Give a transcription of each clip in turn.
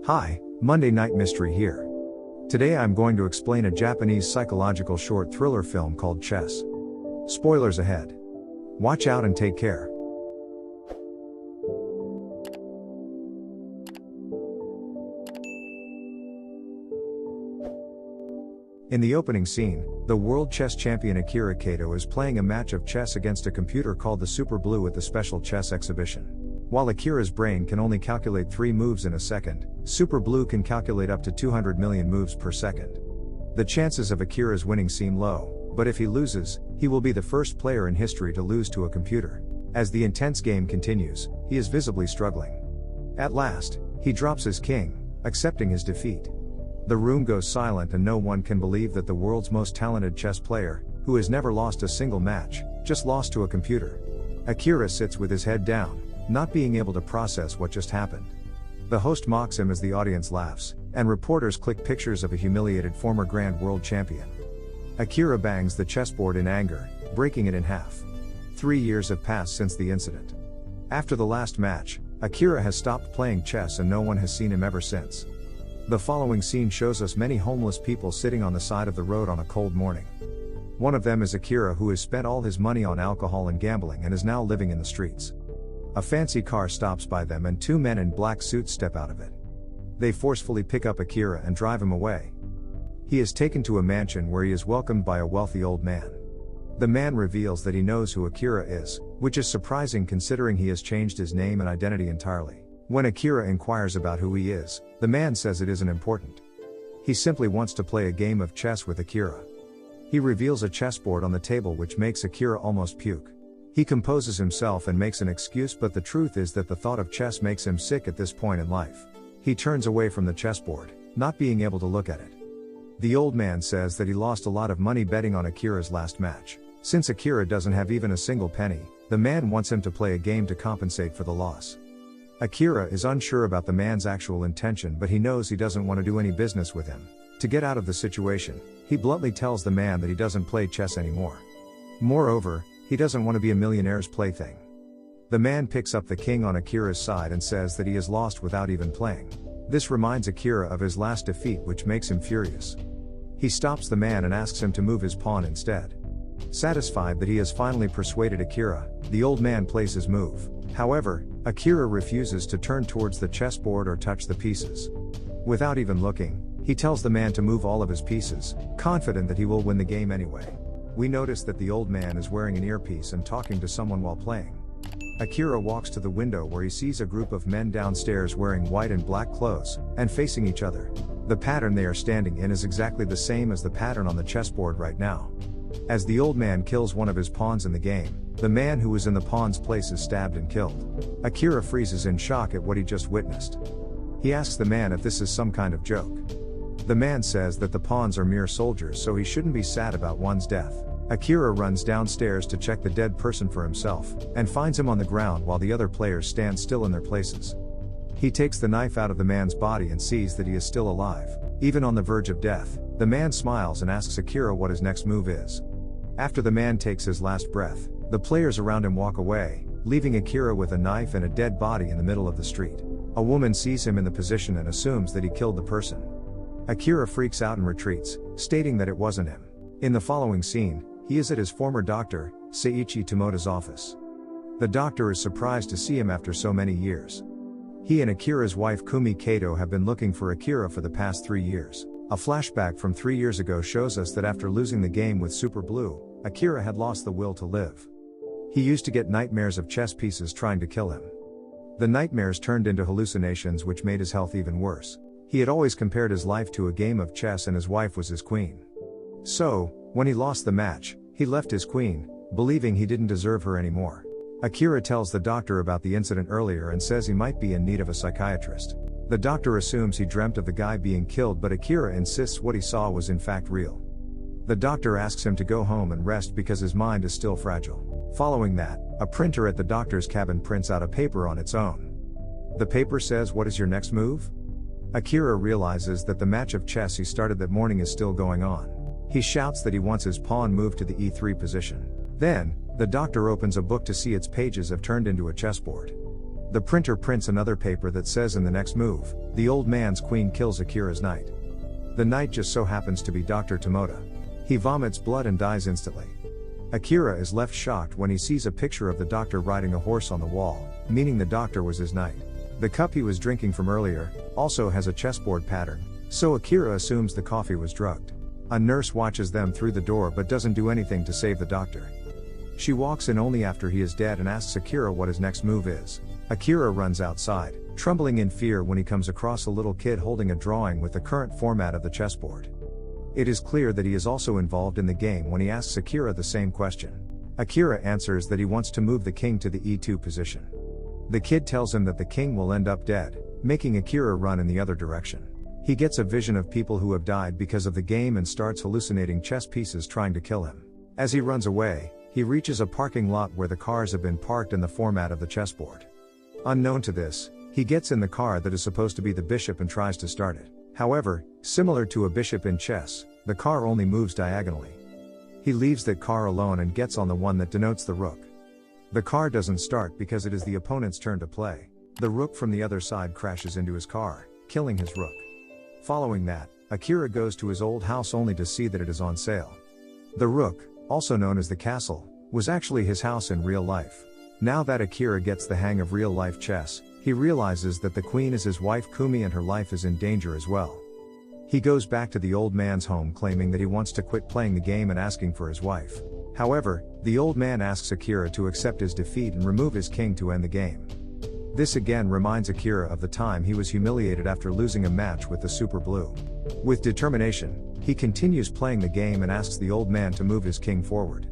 Hi, Monday Night Mystery here. Today I'm going to explain a Japanese psychological short thriller film called Chess. Spoilers ahead. Watch out and take care. In the opening scene, the world chess champion Akira Kato is playing a match of chess against a computer called the Super Blue at the special chess exhibition. While Akira's brain can only calculate 3 moves in a second, Super Blue can calculate up to 200 million moves per second. The chances of Akira's winning seem low, but if he loses, he will be the first player in history to lose to a computer. As the intense game continues, he is visibly struggling. At last, he drops his king, accepting his defeat. The room goes silent and no one can believe that the world's most talented chess player, who has never lost a single match, just lost to a computer. Akira sits with his head down, not being able to process what just happened. The host mocks him as the audience laughs, and reporters click pictures of a humiliated former Grand World Champion. Akira bangs the chessboard in anger, breaking it in half. 3 years have passed since the incident. After the last match, Akira has stopped playing chess and no one has seen him ever since. The following scene shows us many homeless people sitting on the side of the road on a cold morning. One of them is Akira, who has spent all his money on alcohol and gambling and is now living in the streets. A fancy car stops by them and 2 men in black suits step out of it. They forcefully pick up Akira and drive him away. He is taken to a mansion where he is welcomed by a wealthy old man. The man reveals that he knows who Akira is, which is surprising considering he has changed his name and identity entirely. When Akira inquires about who he is, the man says it isn't important. He simply wants to play a game of chess with Akira. He reveals a chessboard on the table which makes Akira almost puke. He composes himself and makes an excuse, but the truth is that the thought of chess makes him sick at this point in life. He turns away from the chessboard, not being able to look at it. The old man says that he lost a lot of money betting on Akira's last match. Since Akira doesn't have even a single penny, the man wants him to play a game to compensate for the loss. Akira is unsure about the man's actual intention, but he knows he doesn't want to do any business with him. To get out of the situation, he bluntly tells the man that he doesn't play chess anymore. Moreover, he doesn't want to be a millionaire's plaything. The man picks up the king on Akira's side and says that he has lost without even playing. This reminds Akira of his last defeat, which makes him furious. He stops the man and asks him to move his pawn instead. Satisfied that he has finally persuaded Akira, the old man plays his move. However, Akira refuses to turn towards the chessboard or touch the pieces. Without even looking, he tells the man to move all of his pieces, confident that he will win the game anyway. We notice that the old man is wearing an earpiece and talking to someone while playing. Akira walks to the window where he sees a group of men downstairs wearing white and black clothes, and facing each other. The pattern they are standing in is exactly the same as the pattern on the chessboard right now. As the old man kills one of his pawns in the game, the man who was in the pawn's place is stabbed and killed. Akira freezes in shock at what he just witnessed. He asks the man if this is some kind of joke. The man says that the pawns are mere soldiers, so he shouldn't be sad about one's death. Akira runs downstairs to check the dead person for himself, and finds him on the ground while the other players stand still in their places. He takes the knife out of the man's body and sees that he is still alive. Even on the verge of death, the man smiles and asks Akira what his next move is. After the man takes his last breath, the players around him walk away, leaving Akira with a knife and a dead body in the middle of the street. A woman sees him in the position and assumes that he killed the person. Akira freaks out and retreats, stating that it wasn't him. In the following scene, he is at his former doctor, Seiichi Tomoda's office. The doctor is surprised to see him after so many years. He and Akira's wife Kumi Kato have been looking for Akira for the past 3 years. A flashback from 3 years ago shows us that after losing the game with Super Blue, Akira had lost the will to live. He used to get nightmares of chess pieces trying to kill him. The nightmares turned into hallucinations which made his health even worse. He had always compared his life to a game of chess and his wife was his queen. So, when he lost the match, he left his queen, believing he didn't deserve her anymore. Akira tells the doctor about the incident earlier and says he might be in need of a psychiatrist. The doctor assumes he dreamt of the guy being killed, but Akira insists what he saw was in fact real. The doctor asks him to go home and rest because his mind is still fragile. Following that, a printer at the doctor's cabin prints out a paper on its own. The paper says, "What is your next move?" Akira realizes that the match of chess he started that morning is still going on. He shouts that he wants his pawn moved to the e3 position. Then, the doctor opens a book to see its pages have turned into a chessboard. The printer prints another paper that says in the next move, the old man's queen kills Akira's knight. The knight just so happens to be Dr. Tomoda. He vomits blood and dies instantly. Akira is left shocked when he sees a picture of the doctor riding a horse on the wall, meaning the doctor was his knight. The cup he was drinking from earlier also has a chessboard pattern, so Akira assumes the coffee was drugged. A nurse watches them through the door but doesn't do anything to save the doctor. She walks in only after he is dead and asks Akira what his next move is. Akira runs outside, trembling in fear when he comes across a little kid holding a drawing with the current format of the chessboard. It is clear that he is also involved in the game when he asks Akira the same question. Akira answers that he wants to move the king to the e2 position. The kid tells him that the king will end up dead, making Akira run in the other direction. He gets a vision of people who have died because of the game and starts hallucinating chess pieces trying to kill him. As he runs away, he reaches a parking lot where the cars have been parked in the format of the chessboard. Unknown to this, he gets in the car that is supposed to be the bishop and tries to start it. However, similar to a bishop in chess, the car only moves diagonally. He leaves that car alone and gets on the one that denotes the rook. The car doesn't start because it is the opponent's turn to play. The rook from the other side crashes into his car, killing his rook. Following that, Akira goes to his old house only to see that it is on sale. The rook, also known as the castle, was actually his house in real life. Now that Akira gets the hang of real-life chess, he realizes that the queen is his wife Kumi and her life is in danger as well. He goes back to the old man's home claiming that he wants to quit playing the game and asking for his wife. However, the old man asks Akira to accept his defeat and remove his king to end the game. This again reminds Akira of the time he was humiliated after losing a match with the Super Blue. With determination, he continues playing the game and asks the old man to move his king forward.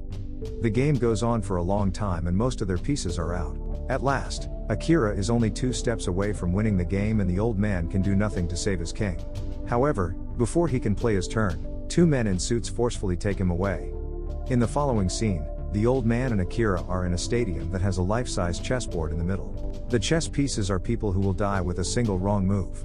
The game goes on for a long time and most of their pieces are out. At last, Akira is only 2 steps away from winning the game and the old man can do nothing to save his king. However, before he can play his turn, 2 men in suits forcefully take him away. In the following scene, the old man and Akira are in a stadium that has a life-size chessboard in the middle. The chess pieces are people who will die with a single wrong move.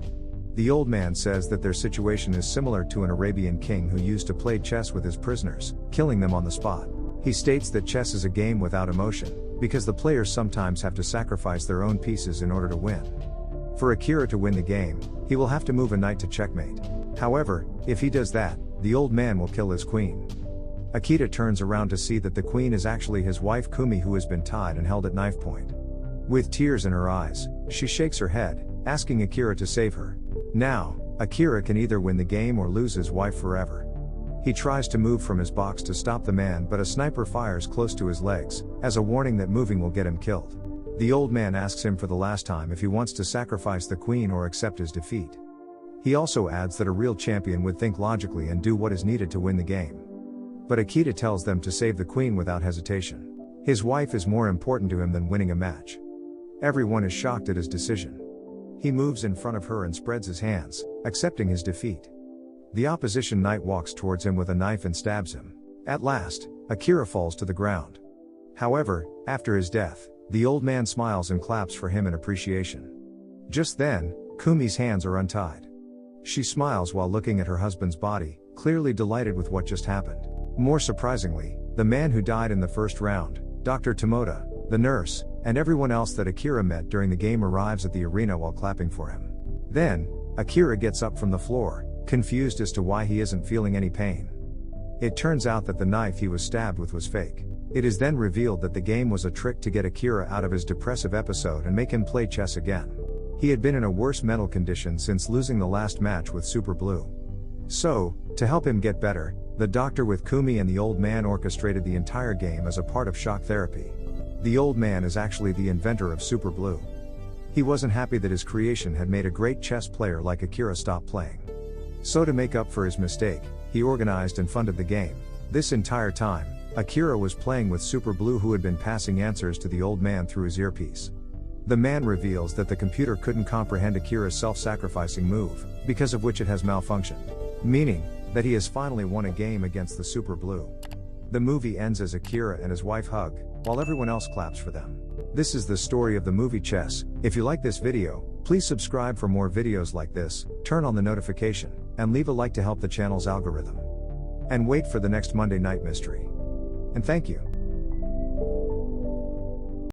The old man says that their situation is similar to an Arabian king who used to play chess with his prisoners, killing them on the spot. He states that chess is a game without emotion, because the players sometimes have to sacrifice their own pieces in order to win. For Akira to win the game, he will have to move a knight to checkmate. However, if he does that, the old man will kill his queen. Akira turns around to see that the queen is actually his wife Kumi who has been tied and held at knife point. With tears in her eyes, she shakes her head, asking Akira to save her. Now, Akira can either win the game or lose his wife forever. He tries to move from his box to stop the man but a sniper fires close to his legs, as a warning that moving will get him killed. The old man asks him for the last time if he wants to sacrifice the queen or accept his defeat. He also adds that a real champion would think logically and do what is needed to win the game. But Akira tells them to save the queen without hesitation. His wife is more important to him than winning a match. Everyone is shocked at his decision. He moves in front of her and spreads his hands, accepting his defeat. The opposition knight walks towards him with a knife and stabs him. At last, Akira falls to the ground. However, after his death, the old man smiles and claps for him in appreciation. Just then, Kumi's hands are untied. She smiles while looking at her husband's body, clearly delighted with what just happened. More surprisingly, the man who died in the first round, Dr. Tomoda, the nurse, and everyone else that Akira met during the game arrives at the arena while clapping for him. Then, Akira gets up from the floor, confused as to why he isn't feeling any pain. It turns out that the knife he was stabbed with was fake. It is then revealed that the game was a trick to get Akira out of his depressive episode and make him play chess again. He had been in a worse mental condition since losing the last match with Super Blue. So, to help him get better, the doctor with Kumi and the old man orchestrated the entire game as a part of shock therapy. The old man is actually the inventor of Super Blue. He wasn't happy that his creation had made a great chess player like Akira stop playing. So to make up for his mistake, he organized and funded the game. This entire time, Akira was playing with Super Blue who had been passing answers to the old man through his earpiece. The man reveals that the computer couldn't comprehend Akira's self-sacrificing move, because of which it has malfunctioned. Meaning, that he has finally won a game against the Super Blue. The movie ends as Akira and his wife hug, while everyone else claps for them. This is the story of the movie Chess. If you like this video, please subscribe for more videos like this, turn on the notification, and leave a like to help the channel's algorithm. And wait for the next Monday Night Mystery. And thank you.